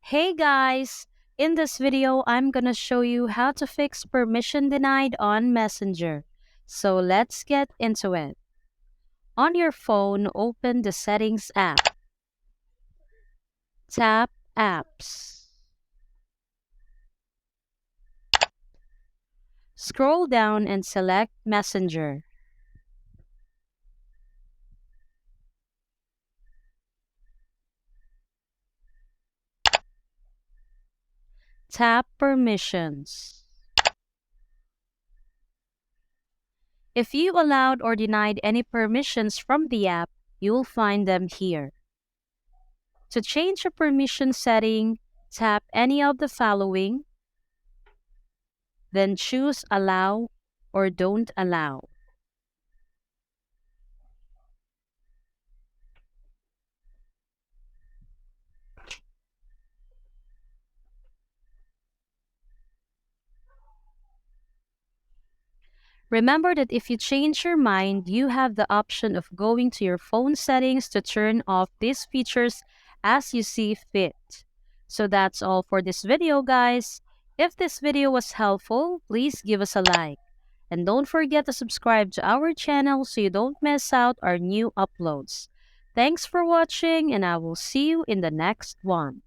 Hey guys! In this video, I'm gonna show you how to fix permission denied on Messenger. So let's get into it. On your phone, open the Settings app. Tap Apps. Scroll down and select Messenger. Tap Permissions. If you allowed or denied any permissions from the app, you'll find them here. To change a permission setting, tap any of the following, then choose Allow or Don't Allow. Remember that if you change your mind, you have the option of going to your phone settings to turn off these features as you see fit. So that's all for this video, guys. If this video was helpful, please give us a like. And don't forget to subscribe to our channel so you don't miss out our new uploads. Thanks for watching, and I will see you in the next one.